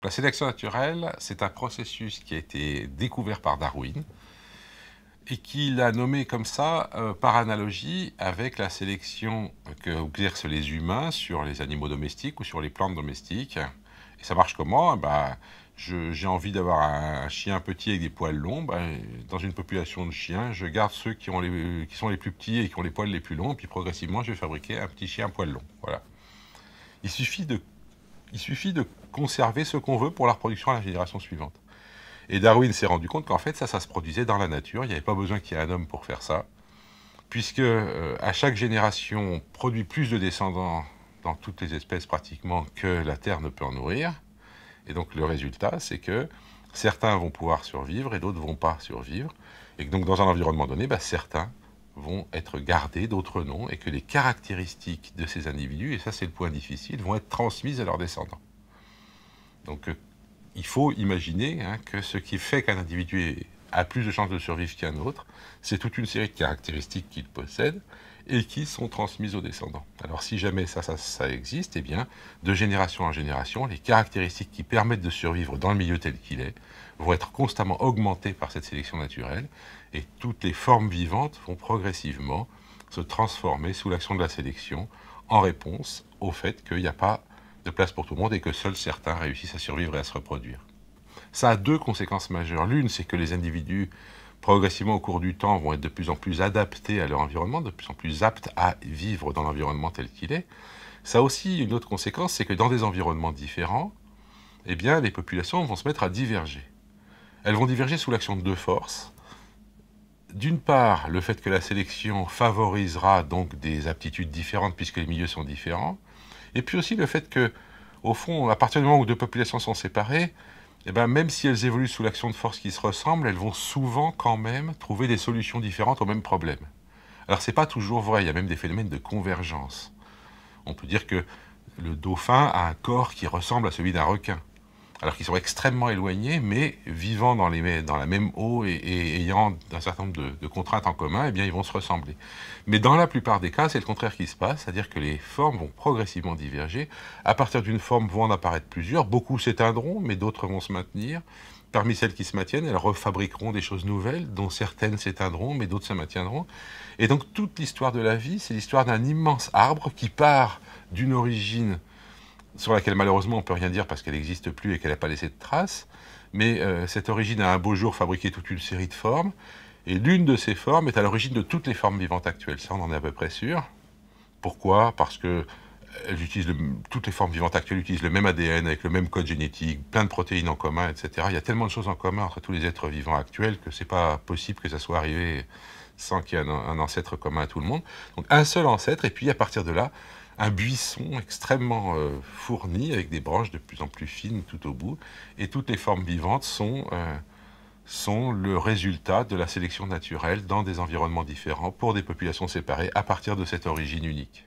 La sélection naturelle, c'est un processus qui a été découvert par Darwin et qu'il a nommé comme ça par analogie avec la sélection que exercent les humains sur les animaux domestiques ou sur les plantes domestiques. Et ça marche comment? J'ai envie d'avoir un chien petit avec des poils longs. Dans une population de chiens, je garde ceux qui sont les plus petits et qui ont les poils les plus longs. Puis progressivement, je vais fabriquer un petit chien à poils longs. Voilà. Il suffit de Il suffit de conserver ce qu'on veut pour la reproduction à la génération suivante. Et Darwin s'est rendu compte qu'en fait, ça se produisait dans la nature. Il n'y avait pas besoin qu'il y ait un homme pour faire ça. Puisque à chaque génération, on produit plus de descendants dans toutes les espèces pratiquement que la Terre ne peut en nourrir. Et donc le résultat, c'est que certains vont pouvoir survivre et d'autres ne vont pas survivre. Et que donc dans un environnement donné, certains vont être gardés, d'autres non, et que les caractéristiques de ces individus, et ça c'est le point difficile, vont être transmises à leurs descendants. Donc il faut imaginer que ce qui fait qu'un individu a plus de chances de survivre qu'un autre, c'est toute une série de caractéristiques qu'il possède et qui sont transmises aux descendants. Alors si jamais ça existe, eh bien, de génération en génération, les caractéristiques qui permettent de survivre dans le milieu tel qu'il est vont être constamment augmentées par cette sélection naturelle et toutes les formes vivantes vont progressivement se transformer sous l'action de la sélection en réponse au fait qu'il n'y a pas de place pour tout le monde et que seuls certains réussissent à survivre et à se reproduire. Ça a deux conséquences majeures. L'une, c'est que les individus, progressivement au cours du temps, vont être de plus en plus adaptés à leur environnement, de plus en plus aptes à vivre dans l'environnement tel qu'il est. Ça a aussi une autre conséquence, c'est que dans des environnements différents, eh bien, les populations vont se mettre à diverger. Elles vont diverger sous l'action de deux forces. D'une part, le fait que la sélection favorisera donc des aptitudes différentes puisque les milieux sont différents, et puis aussi le fait que, au fond, à partir du moment où deux populations sont séparées, eh bien, même si elles évoluent sous l'action de forces qui se ressemblent, elles vont souvent quand même trouver des solutions différentes au même problème. Alors c'est pas toujours vrai, il y a même des phénomènes de convergence. On peut dire que le dauphin a un corps qui ressemble à celui d'un requin, alors qu'ils sont extrêmement éloignés, mais vivant dans la même eau et ayant un certain nombre de contraintes en commun, eh bien ils vont se ressembler. Mais dans la plupart des cas, c'est le contraire qui se passe, c'est-à-dire que les formes vont progressivement diverger. À partir d'une forme vont en apparaître plusieurs, beaucoup s'éteindront, mais d'autres vont se maintenir. Parmi celles qui se maintiennent, elles refabriqueront des choses nouvelles, dont certaines s'éteindront, mais d'autres se maintiendront. Et donc toute l'histoire de la vie, c'est l'histoire d'un immense arbre qui part d'une origine sur laquelle malheureusement on ne peut rien dire parce qu'elle n'existe plus et qu'elle n'a pas laissé de traces, mais cette origine a un beau jour fabriqué toute une série de formes, et l'une de ces formes est à l'origine de toutes les formes vivantes actuelles, ça on en est à peu près sûr. Pourquoi? Parce que toutes les formes vivantes actuelles utilisent le même ADN, avec le même code génétique, plein de protéines en commun, etc. Il y a tellement de choses en commun entre tous les êtres vivants actuels que c'est pas possible que ça soit arrivé sans qu'il y ait un ancêtre commun à tout le monde. Donc un seul ancêtre, et puis à partir de là, un buisson extrêmement fourni, avec des branches de plus en plus fines tout au bout, et toutes les formes vivantes sont le résultat de la sélection naturelle dans des environnements différents pour des populations séparées à partir de cette origine unique.